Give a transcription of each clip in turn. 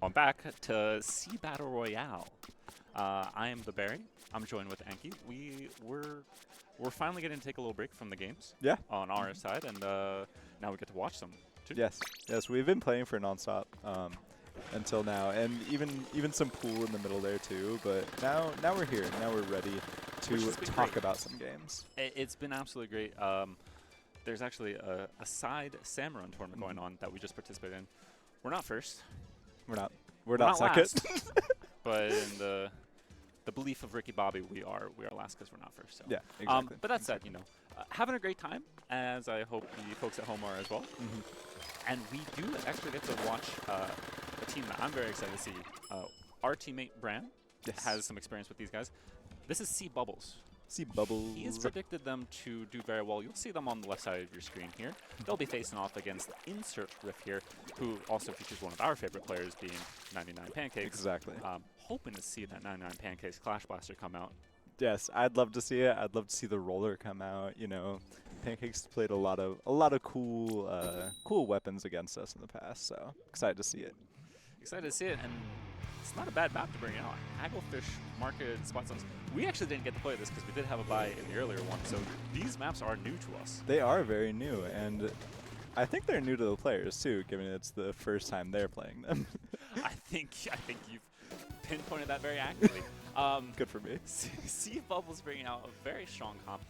I'm back to SeaBATTLE Royale. I am the Barry. I'm joined with Enki. We're finally getting to take a little break from the games. Yeah. On our side, and now we get to watch them too. Yes, we've been playing for nonstop until now, and even some pool in the middle there too. But now we're here. Now we're ready to talk about some games. It's been absolutely great. There's actually a side Samurun tournament going on that we just participated in. We're not first. We're not second. Last, but in the belief of Ricky Bobby, we are last because we're not first. So. Yeah, exactly. But that said, having a great time, as I hope the folks at home are as well. And we do actually get to watch a team that I'm very excited to see. Our teammate Bran has some experience with these guys. This is SeaBubbles. SeaBubbles. He's predicted them to do very well. You'll see them on the left side of your screen here. They'll be facing off against Insert Riff here, who also features one of our favorite players, being 99 Pancakes. Exactly. Hoping to see that 99 Pancakes Clash Blaster come out. Yes, I'd love to see it. I'd love to see the roller come out. Pancakes played a lot of cool weapons against us in the past, so excited to see it. Excited to see it, and it's not a bad map to bring out. Hagglefish Market Spot Zones. We actually didn't get to play this because we did have a buy in the earlier one, so these maps are new to us. They are very new, and I think they're new to the players too, given it's the first time they're playing them. I think you've pinpointed that very accurately. Good for me. SeaBubbles bringing out a very strong comp.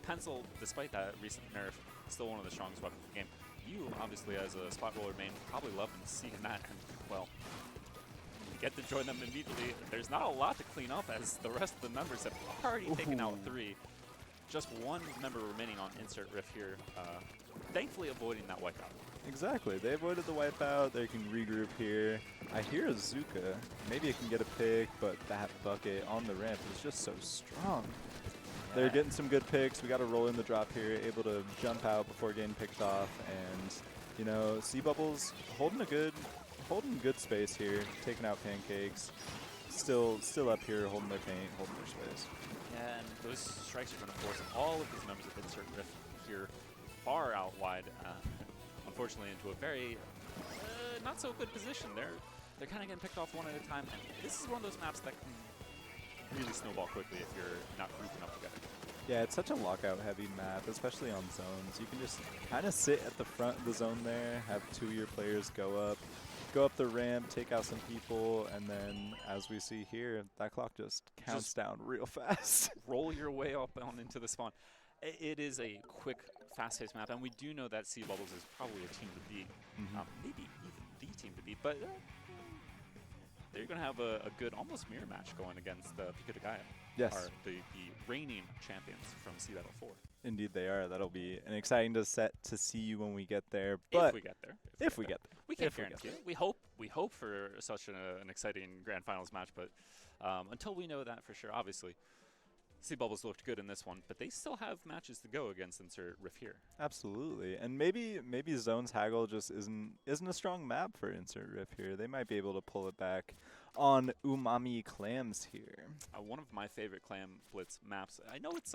Pencil, despite that recent nerf, still one of the strongest weapons in the game. You, obviously, as a spot roller main, probably love seeing that, and, well, you get to join them immediately. There's not a lot to clean up, as the rest of the members have already taken out 3. Just one member remaining on Insert Riff here, thankfully avoiding that wipeout. Exactly. They avoided the wipeout. They can regroup here. I hear a Zuka. Maybe it can get a pick, but that bucket on the ramp is just so strong. They're getting some good picks. We got to roll in the drop here, able to jump out before getting picked off, and SeaBubbles holding good space here, taking out Pancakes. Still up here, holding their paint, holding their space. Yeah, and those strikes are going to force all of these members of Insert Riff here far out wide, unfortunately, into a very not so good position. They're kind of getting picked off one at a time, and this is one of those maps that can really snowball quickly if you're not grouping up together. Yeah, it's such a lockout-heavy map, especially on zones. You can just kind of sit at the front of the zone there, have 2 of your players go up the ramp, take out some people, and then, as we see here, that clock just counts down real fast. Roll your way up on into the spawn. It is a quick, fast-paced map, and we do know that SeaBubbles is probably a team to beat, maybe even the team to beat, but they're going to have a good, almost mirror match going against Pico de Gaia. Yes. Are the reigning champions from SeaBATTLE 4. Indeed they are. That'll be an exciting set to see when we get there. But if we get there. If we get there. We can't guarantee it. We hope for such an exciting grand finals match, but until we know that for sure, obviously, SeaBubbles looked good in this one, but they still have matches to go against Insert Riff here. Absolutely, and maybe Zones Haggle just isn't a strong map for Insert Riff here. They might be able to pull it back on Umami Clams here. One of my favorite Clam Blitz maps. I know it's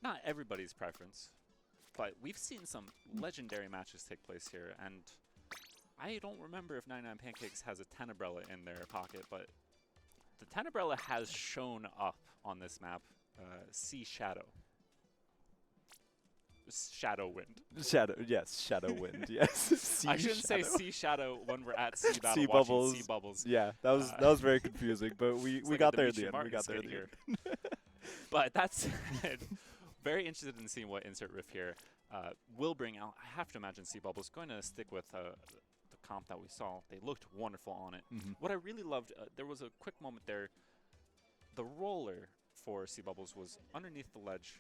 not everybody's preference, but we've seen some legendary matches take place here, and I don't remember if 99 Pancakes has a Tenebrella in their pocket, but the Tenebrella has shown up on this map. Sea Shadow. Shadow Wind. Shadow Wind, yes. I shouldn't say Sea Shadow when we're at SeaBATTle watching SeaBubbles. Yeah, that was very confusing, but we got there at the end. We got there at the end. But that's very interested in seeing what Insert Riff here will bring out. I have to imagine SeaBubbles going to stick with the comp that we saw. They looked wonderful on it. What I really loved, there was a quick moment there. The roller for SeaBubbles was underneath the ledge.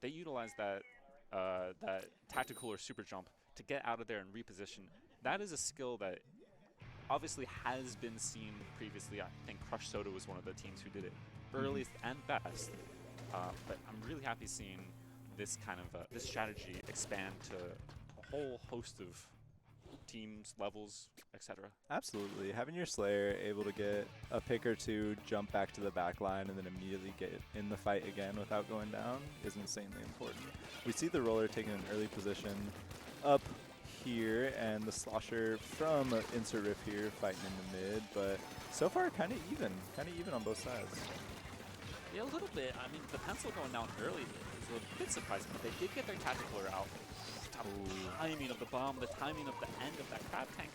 They utilized that tactical or super jump to get out of there and reposition. That is a skill that obviously has been seen previously. I think Crush Soda was one of the teams who did it earliest and best. But I'm really happy seeing this kind of this strategy expand to a whole host of teams, levels, etc. Absolutely. Having your Slayer able to get a pick or two, jump back to the back line, and then immediately get in the fight again without going down is insanely important. We see the roller taking an early position up here, and the slosher from Insert Riff here fighting in the mid, but so far kind of even on both sides. Yeah, a little bit. I mean, the pencil going down early is a bit surprising, but they did get their tactical out. The timing of the bomb, the timing of the end of that crab tank.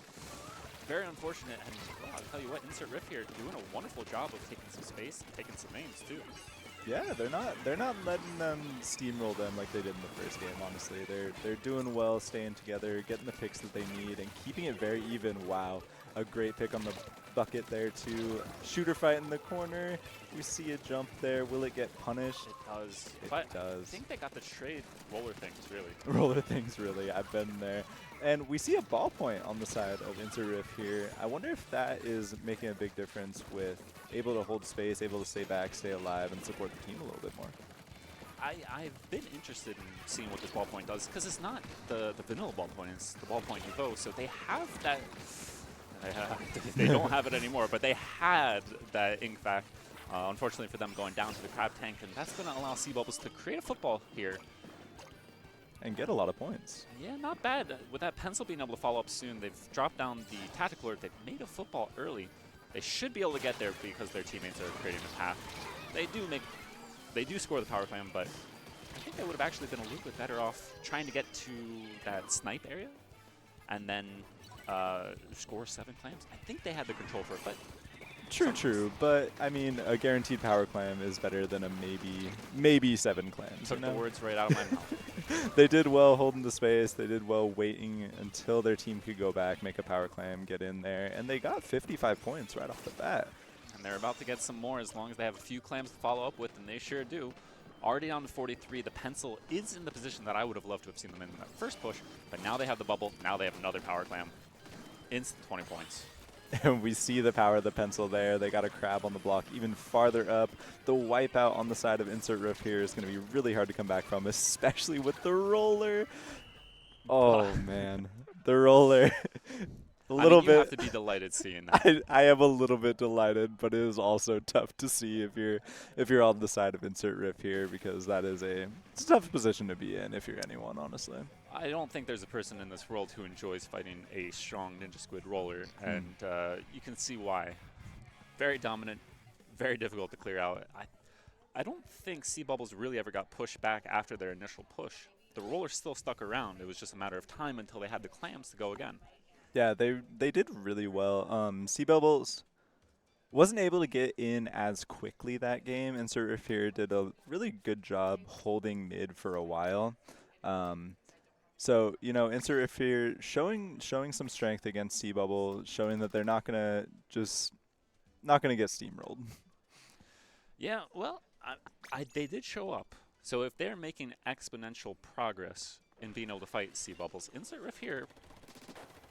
Very unfortunate, and well, I'll tell you what, Insert Riff here doing a wonderful job of taking some space, taking some names too. Yeah, they're not letting them steamroll them like they did in the first game. Honestly, they're doing well, staying together, getting the picks that they need, and keeping it very even. Wow, a great pick on the bucket there too. Shooter fight in the corner. We see a jump there. Will it get punished? It does. It does. I think they got the trade roller things really. Roller things really. I've been there. And we see a ballpoint on the side of Insert Riff here. I wonder if that is making a big difference with able to hold space, able to stay back, stay alive, and support the team a little bit more. I've been interested in seeing what this ballpoint does, because it's not the vanilla ballpoint, it's the ballpoint Nouveau, so they have that. They don't have it anymore, but they had that ink back. Unfortunately for them, going down to the crab tank, and that's going to allow SeaBubbles to create a football here. And get a lot of points. Yeah, not bad. With that pencil being able to follow up soon, they've dropped down the tactical alert. They've made a football early. They should be able to get there because their teammates are creating a path. They do score the power clam, but I think they would have actually been a little bit better off trying to get to that snipe area and then score 7 clams. I think they had the control for it, but True, but I mean, a guaranteed power clam is better than a maybe 7 clams. Took the words right out of my mouth. They did well holding the space. They did well waiting until their team could go back, make a power clam, get in there, and they got 55 points right off the bat. And they're about to get some more as long as they have a few clams to follow up with, and they sure do. Already down to 43. The pencil is in the position that I would have loved to have seen them in that first push, but now they have the bubble. Now they have another power clam. Instant 20 points. And we see the power of the pencil there. They got a crab on the block even farther up. The wipeout on the side of Insert Riff here is going to be really hard to come back from, especially with the roller. Oh, man. The roller. You have to be delighted seeing that. I am a little bit delighted, but it is also tough to see if you're on the side of Insert Riff here, because that is it's a tough position to be in if you're anyone, honestly. I don't think there's a person in this world who enjoys fighting a strong Ninja Squid roller, and you can see why. Very dominant, very difficult to clear out. I don't think SeaBubbles really ever got pushed back after their initial push. The roller still stuck around. It was just a matter of time until they had the clams to go again. Yeah, they did really well. SeaBubbles wasn't able to get in as quickly that game, and Insert Riff here did a really good job holding mid for a while. So, you know, Insert Riff here showing some strength against SeaBubble, showing that they're not gonna get steamrolled. Yeah, well, they did show up. So if they're making exponential progress in being able to fight SeaBubbles, Insert Riff here,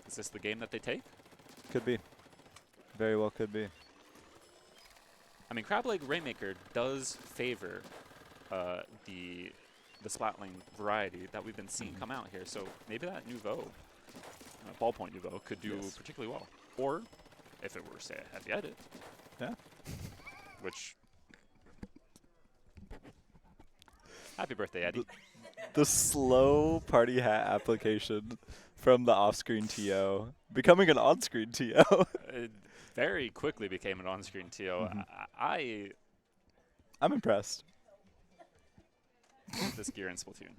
is this the game that they take? Could be. Very well could be. I mean, Crab Leg Rainmaker does favor the Splatling variety that we've been seeing come out here. So maybe that Nouveau, ballpoint Nouveau, could do particularly well. Or if it were, say, a heavy edit. Yeah. Which... Happy birthday, Eddie. The slow party hat application from the off-screen TO becoming an on-screen TO. It very quickly became an on-screen TO. I'm impressed. This gear in Splatoon.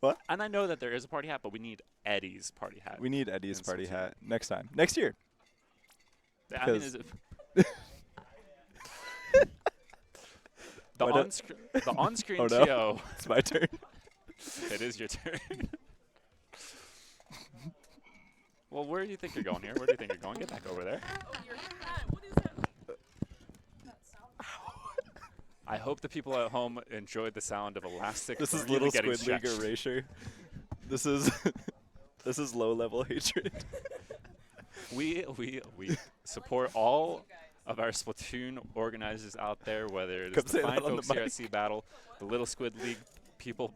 What? And I know that there is a party hat, but we need Eddie's party hat. We need Eddie's party hat next time. Next year. I mean, is it... the on-screen oh, no. TO. It's my turn. It is your turn. Well, where do you think you're going here? Where do you think you're going? Get back over there. Oh, you're what is that? That sound? I hope the people at home enjoyed the sound of elastic. This is really Little Squid League stretched. erasure. This is low-level hatred. We support all of our Splatoon organizers out there, whether it is the fine folks here at SeaBATTLE, the Little Squid League people.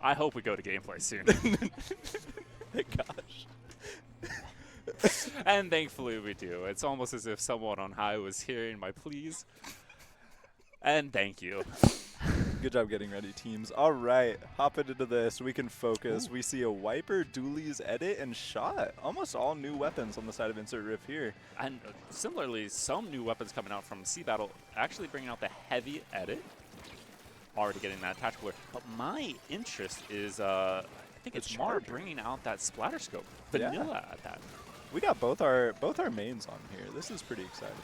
I hope we go to gameplay soon. Thank gosh. And thankfully we do. It's almost as if someone on high was hearing my pleas. And thank you. Good job getting ready, teams. All right, hopping into this. We can focus. Ooh. We see a Wiper, Dooley's edit, and shot. Almost all new weapons on the side of Insert Riff here. And similarly, some new weapons coming out from SeaBATTLE, actually bringing out the heavy edit. Already getting that tactical. But my interest is, I think it's Mar bringing out that splatter scope. Vanilla at that. We got both our mains on here. This is pretty exciting.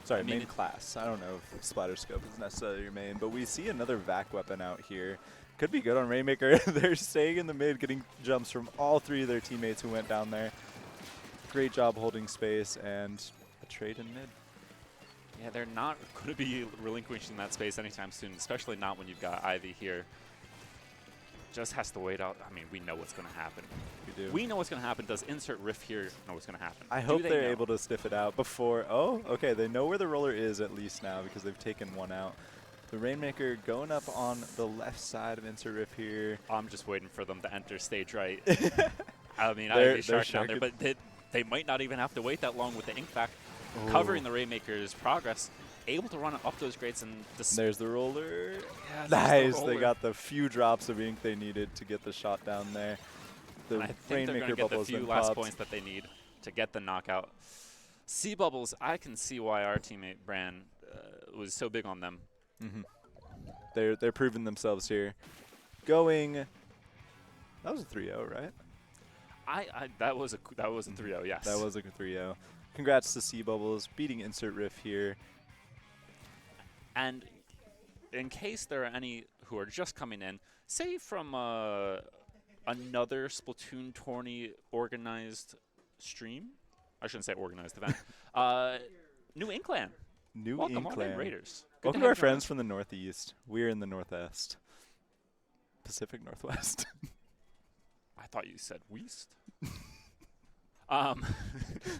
Sorry, I mean, main class. I don't know if splatter scope is necessarily your main, but we see another vac weapon out here. Could be good on Rainmaker. They're staying in the mid, getting jumps from all three of their teammates who went down there. Great job holding space and a trade in mid. Yeah, they're not going to be relinquishing that space anytime soon, especially not when you've got Ivy here. Just has to wait out. I mean, we know what's going to happen. We do. We know what's going to happen. Does Insert Riff here know what's going to happen? I hope they're able to sniff it out before. Oh, okay. They know where the roller is at least now because they've taken one out. The Rainmaker going up on the left side of Insert Riff here. I'm just waiting for them to enter stage right. I mean, They're Ivy Shark down there, sharking. but they might not even have to wait that long with the ink back. Covering the Rainmaker's progress, able to run up those grates and there's the roller. Yeah, Nice. the They roller. got the few drops of ink they needed to get the shot down there. The And I think they're going to get the few last points that they need to get the knockout. SeaBubbles, I can see why our teammate Bran was so big on them. They're proving themselves here. Going. That was a 3-0, right? That was a 3-0, yes. That was a 3-0. Congrats to SeaBubbles beating Insert Riff here. And in case there are any who are just coming in, say from another Splatoon tourney organized stream, I shouldn't say organized event, New Inkland. New Welcome on in, Inkland. Raiders. Good Welcome to to our have you on. friends from the Northeast. We're in the Northwest. Pacific Northwest. I thought you said West.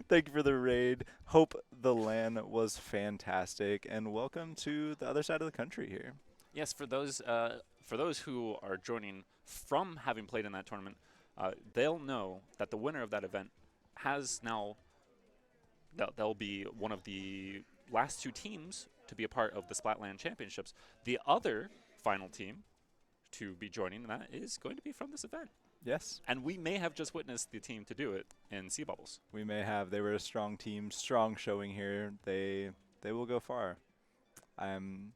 Thank you for the raid. Hope the LAN was fantastic, and welcome to the other side of the country here. Yes, for those who are joining from having played in that tournament, they'll know that the winner of that event has now. They'll be one of the last two teams to be a part of the LAN Championships. The other final team to be joining that is going to be from this event. Yes. And we may have just witnessed the team to do it in SeaBubbles. We may have. They were a strong team, strong showing here. They will go far. I'm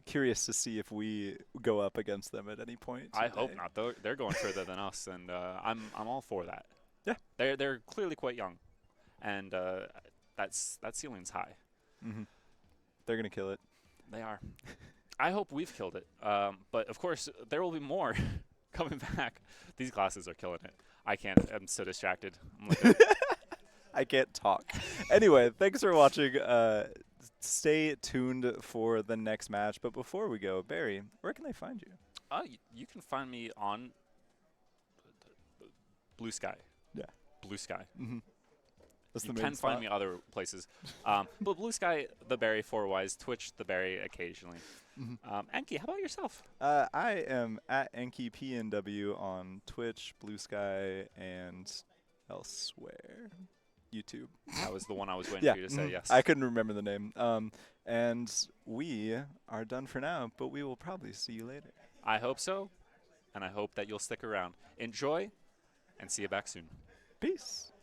curious to see if we go up against them at any point. I hope today. not. They're going further than us, and I'm all for that. Yeah. They're clearly quite young, and that ceiling's high. They're gonna kill it. They are. I hope we've killed it. But of course, there will be more coming back. These classes are killing it. I can't. I'm so distracted. I'm like I can't talk. Anyway, thanks for watching. Stay tuned for the next match. But before we go, Barry, where can they find you? you can find me on Blue Sky. Yeah. Blue Sky. That's You the main can spot. find me other places. But Blue Sky, the Barry 4Ys, Twitch, the Barry occasionally. Enki, how about yourself? I am at EnkiPNW on Twitch, Blue Sky, and elsewhere. YouTube. That was the one I was waiting for you to say, yes. I couldn't remember the name. And we are done for now, but we will probably see you later. I hope so, and I hope that you'll stick around. Enjoy, and see you back soon. Peace.